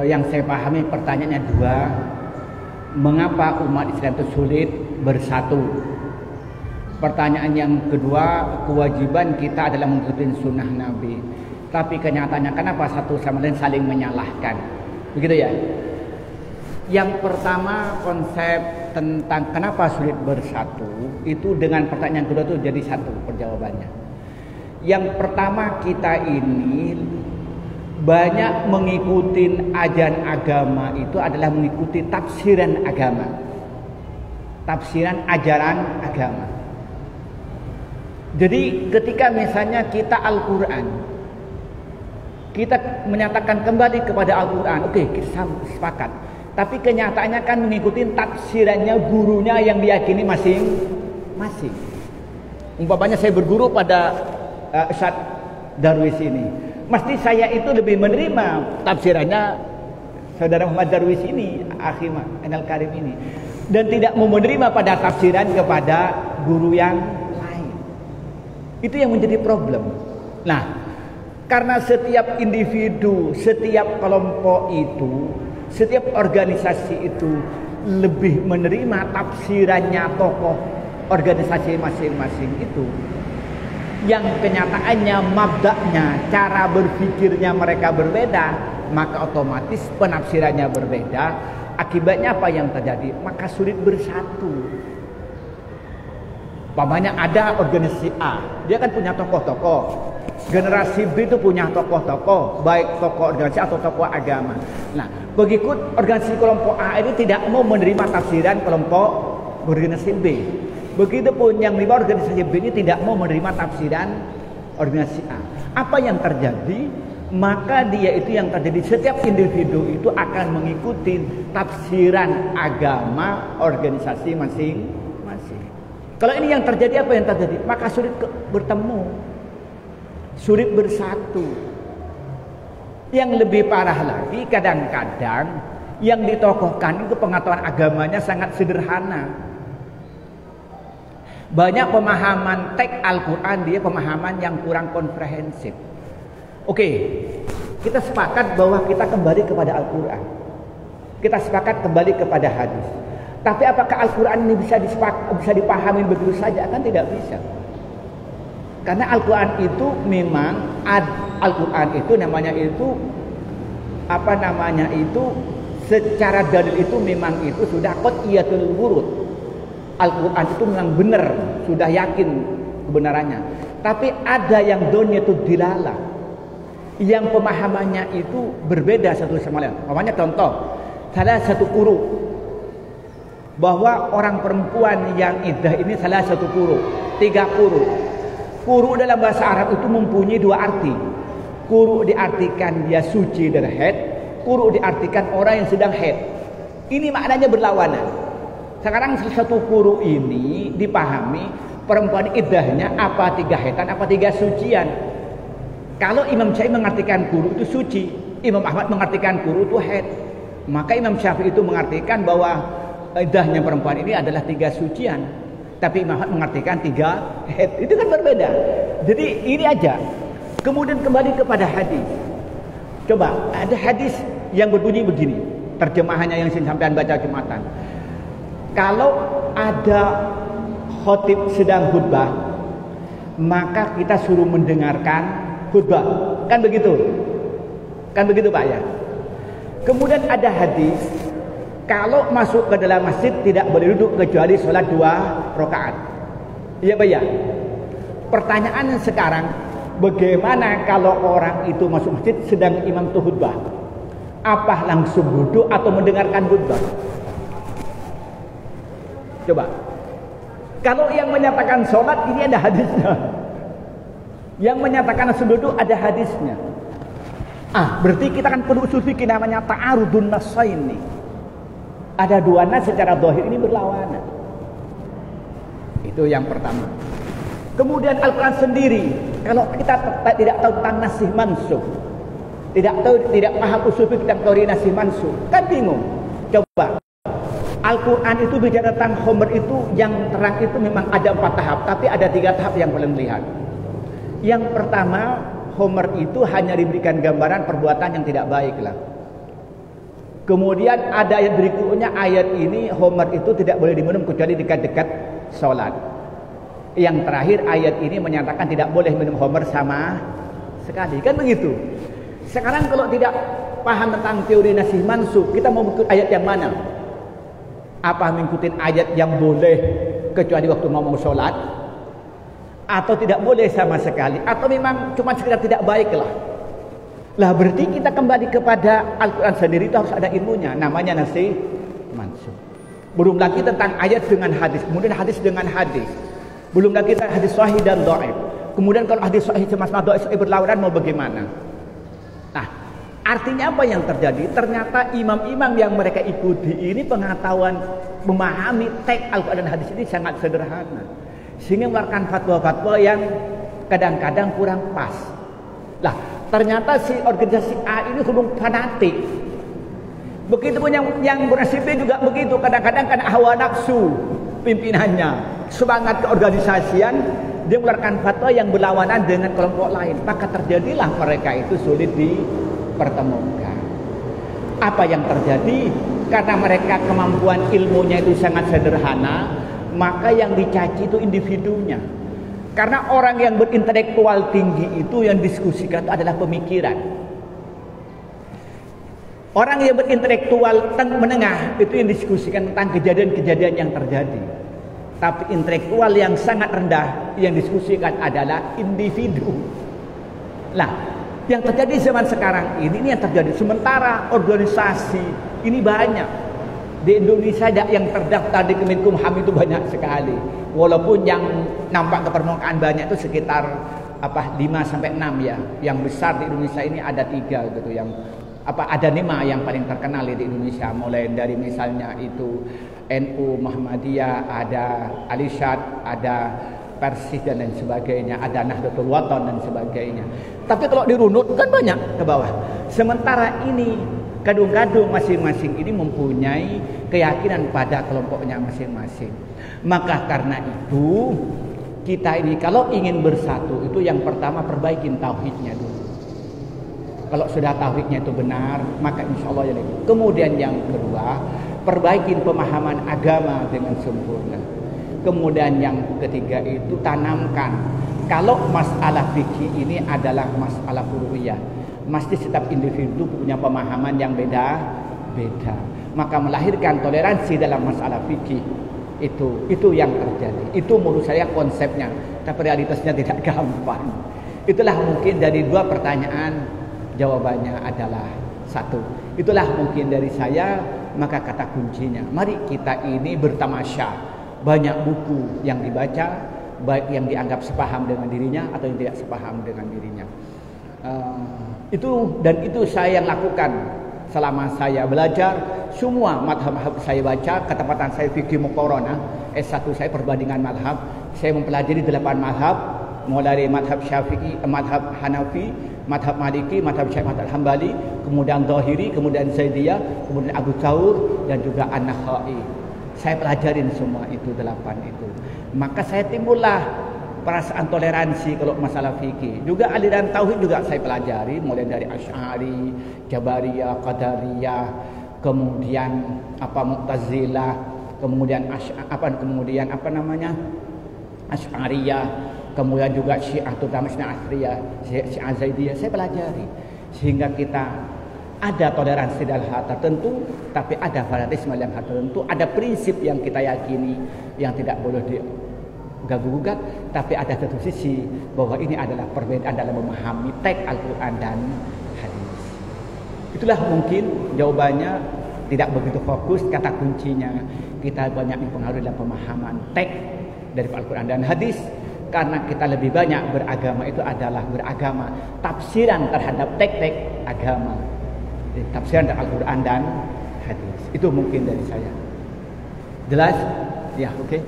Yang saya pahami pertanyaannya dua. Mengapa umat Islam itu sulit bersatu? Pertanyaan yang kedua, kewajiban kita adalah mengikuti sunnah Nabi. Tapi kenyataannya kenapa satu sama lain saling menyalahkan? Begitu ya. Yang pertama, konsep tentang kenapa sulit bersatu itu dengan pertanyaan kedua itu jadi satu perjawabannya. Yang pertama, kita ini banyak mengikuti ajaran agama itu adalah mengikuti tafsiran agama. Tafsiran ajaran agama. Jadi ketika misalnya kita Al-Quran, kita menyatakan kembali kepada Al-Quran, oke, kita sepakat. Tapi kenyataannya kan mengikuti tafsirannya gurunya yang diyakini masing-masing. Umpamanya saya berguru pada Ustaz Darwis ini, mesti saya itu lebih menerima tafsirannya saudara Muhammad Darwis ini, Akhi Enal Karim ini, dan tidak mau menerima pada tafsiran kepada guru yang lain. Itu yang menjadi problem. Nah, karena setiap individu, setiap kelompok itu, setiap organisasi itu lebih menerima tafsirannya tokoh organisasi masing-masing itu, yang kenyataannya mabda'nya, cara berpikirnya mereka berbeda, maka otomatis penafsirannya berbeda. Akibatnya apa yang terjadi? Maka sulit bersatu. Pamannya ada organisasi A, dia kan punya tokoh-tokoh. Generasi B itu punya tokoh-tokoh, baik tokoh organisasi atau tokoh agama. Nah, pengikut organisasi kelompok A ini tidak mau menerima tafsiran kelompok organisasi B. Begitupun yang lima organisasi B ini tidak mau menerima tafsiran organisasi A. Apa yang terjadi? Maka dia itu yang terjadi, setiap individu itu akan mengikuti tafsiran agama organisasi masing-masing. Kalau ini yang terjadi, apa yang terjadi? Maka sulit bertemu, sulit bersatu. Yang lebih parah lagi, kadang-kadang yang ditokohkan itu pengetahuan agamanya sangat sederhana. Banyak pemahaman teks Al-Quran, dia pemahaman yang kurang komprehensif. Oke, kita sepakat bahwa kita kembali kepada Al-Quran. Kita sepakat kembali kepada hadis. Tapi apakah Al-Quran ini bisa dipahami begitu saja? Kan tidak bisa. Karena Al-Quran itu memang Al-Quran itu namanya itu secara dalil itu memang itu sudah qat'iyatul wurud. Al-Quran itu memang benar, sudah yakin kebenarannya. Tapi ada yang donya itu dilalah, yang pemahamannya itu berbeda satu sama lain. Namanya contoh, salah satu kuru, bahwa orang perempuan yang iddah ini salah satu kuru, 3 kuru. Kuru dalam bahasa Arab itu mempunyai 2 arti. Kuru diartikan dia suci dari haid, kuru diartikan orang yang sedang haid. Ini maknanya berlawanan. Sekarang satu kuru ini dipahami perempuan iddahnya apa 3 haitan, apa 3 sucian. Kalau Imam Syafi'i mengartikan kuru itu suci, Imam Ahmad mengartikan kuru itu haid, maka Imam Syafi'i itu mengartikan bahwa iddahnya perempuan ini adalah 3 sucian, tapi Imam Ahmad mengartikan 3 haid. Itu kan berbeda. Jadi ini aja. Kemudian kembali kepada hadis. Coba ada hadis yang berbunyi begini, terjemahannya yang saya sampaikan baca Jumatan. Kalau ada khotib sedang khutbah, maka kita suruh mendengarkan khutbah. Kan begitu? Kan begitu Pak ya? Kemudian ada hadis, kalau masuk ke dalam masjid tidak boleh duduk kecuali sholat 2 rakaat. Iya Pak ya? Pertanyaan sekarang, bagaimana kalau orang itu masuk masjid sedang imam itu khutbah? Apa langsung duduk atau mendengarkan khutbah? Coba. Kalau yang menyatakan sholat ini ada hadisnya. Yang menyatakan langsung duduk ada hadisnya. Berarti kita kan perlu usul fikih namanya ta'arudun nassaini. Ada 2 nas secara zahir ini berlawanan. Itu yang pertama. Kemudian Al-Quran sendiri, kalau kita tidak tahu tentang nasih mansukh, tidak paham usul fikih tentang teori nasih mansukh, kan bingung. Coba. Al-Quran itu bicara tentang khomer itu yang terang itu memang ada 4 tahap, tapi ada 3 tahap yang paling lihat. Yang pertama, Homer itu hanya diberikan gambaran perbuatan yang tidak baik lah. Kemudian ada ayat berikutnya, ayat ini Homer itu tidak boleh diminum kecuali dekat-dekat sholat. Yang terakhir ayat ini menyatakan tidak boleh minum Homer sama sekali, kan begitu. Sekarang kalau tidak paham tentang teori nasih mansukh, kita mau ikut ayat yang mana? Apa mengikuti ayat yang boleh kecuali waktu mau sholat, atau tidak boleh sama sekali, atau memang cuma sekedar tidak baik lah. Lah berarti kita kembali kepada Al-Quran sendiri, itu harus ada ilmunya, namanya nasih mansukh. Belum lagi tentang ayat dengan hadis, kemudian hadis dengan hadis, belum lagi tentang hadis sahih dan dhaif. Kemudian kalau hadis sahih sama dhaif berlawanan mau bagaimana? Nah, artinya apa yang terjadi? Ternyata imam-imam yang mereka ikuti ini pengetahuan memahami teks Al-Quran dan hadis ini sangat sederhana, sehingga mengeluarkan fatwa-fatwa yang kadang-kadang kurang pas. Lah, ternyata si organisasi A ini gunung fanatik. Begitupun yang organisasi B juga begitu. Kadang-kadang kan hawa nafsu pimpinannya, semangat keorganisasian, dia mengeluarkan fatwa yang berlawanan dengan kelompok lain. Maka terjadilah mereka itu sulit dipertemukan. Apa yang terjadi? Karena mereka kemampuan ilmunya itu sangat sederhana, maka yang dicaci itu individunya. Karena orang yang berintelektual tinggi itu yang diskusikan itu adalah pemikiran. Orang yang berintelektual menengah itu yang diskusikan tentang kejadian-kejadian yang terjadi. Tapi intelektual yang sangat rendah yang diskusikan adalah individu. Nah, yang terjadi zaman sekarang ini yang terjadi. Sementara organisasi ini banyak. Di Indonesia yang terdaftar di Kemenkumham itu banyak sekali. Walaupun yang nampak ke permukaan banyak itu sekitar 5 sampai 6 ya. Yang besar di Indonesia ini ada 3 gitu, yang ada 5 yang paling terkenal di Indonesia, mulai dari misalnya itu NU, Muhammadiyah, ada Al-Irsyad, ada Persis dan lain sebagainya, ada Nahdlatul Wathon dan sebagainya. Tapi kalau dirunut kan banyak ke bawah. Sementara ini kadung-kadung masing-masing ini mempunyai keyakinan pada kelompoknya masing-masing. Maka karena itu kita ini kalau ingin bersatu itu yang pertama perbaikin tauhidnya dulu. Kalau sudah tauhidnya itu benar, maka insya Allah ya. Kemudian yang kedua, perbaikin pemahaman agama dengan sempurna. Kemudian yang ketiga itu tanamkan, kalau masalah fikih ini adalah masalah furu'iyah, mesti setiap individu punya pemahaman yang beda-beda. Maka melahirkan toleransi dalam masalah fikih itu yang terjadi. Itu menurut saya konsepnya, tapi realitasnya tidak gampang. Itulah mungkin dari 2 pertanyaan, jawabannya adalah 1. Itulah mungkin dari saya. Maka kata kuncinya, mari kita ini bertamasya. Banyak buku yang dibaca, baik yang dianggap sepaham dengan dirinya atau yang tidak sepaham dengan dirinya. Itu saya yang lakukan selama saya belajar. Semua madhab saya baca, ketepatan saya fikih muqaranah, S1 saya perbandingan madhab. Saya mempelajari 8 madhab, mulai dari madhab Syafi'i, madhab Hanafi, madhab Maliki, madhab Syafi'i, madhab Hambali, kemudian Zahiri, kemudian Zaidiyah, kemudian Abu Thawr, dan juga An-Nakhai. Saya pelajarin semua itu 8 itu. Maka saya timbullah perasaan toleransi kalau masalah fikih. Juga aliran tauhid juga saya pelajari, mulai dari Asy'ari, Jabariyah, Qadariyah, kemudian Mu'tazilah, kemudian Asy'ariyah, kemudian juga Syiah, terutama Syiah Zaidiyah, saya pelajari. Sehingga kita ada toleransi dalam hal tertentu, tapi ada fanatisme dalam hal tertentu, ada prinsip yang kita yakini yang tidak boleh diganggu-gugat, tapi ada satu sisi bahwa ini adalah perbedaan dalam memahami teks Al-Quran dan hadis. Itulah mungkin jawabannya, tidak begitu fokus. Kata kuncinya kita banyak dipengaruhi dalam pemahaman teks dari Al-Quran dan hadis. Karena kita lebih banyak beragama itu adalah beragama tafsiran terhadap teks-teks agama, tafsiran dari Al-Quran dan hadis. Itu mungkin dari saya. Jelas? Ya, oke.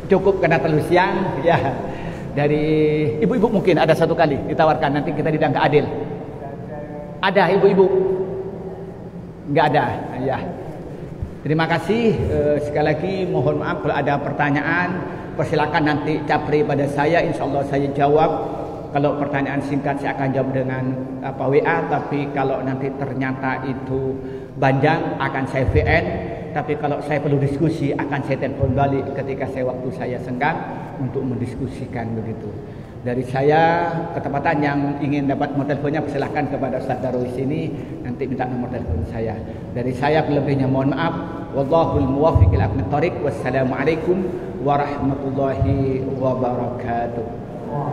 Cukup karena terlalu siang. Ya. Dari ibu-ibu mungkin ada 1 kali ditawarkan, nanti kita tidak adil. Ada ibu-ibu? Enggak ada. Ya. Terima kasih. Sekali lagi mohon maaf kalau ada pertanyaan, persilakan nanti capri pada saya, insyaallah saya jawab. Kalau pertanyaan singkat saya akan jawab dengan WA, tapi kalau nanti ternyata itu panjang akan saya VN. Tapi kalau saya perlu diskusi akan saya telepon balik ketika waktu saya senggang untuk mendiskusikan begitu. Dari saya, ketepatan yang ingin dapat nomor teleponnya silahkan kepada Ustaz Darwis ini, nanti minta nomor telepon saya. Dari saya lebihnya mohon maaf. Wallahul muwaffiq ila aqwamit thoriq. Wassalamualaikum warahmatullahi wabarakatuh.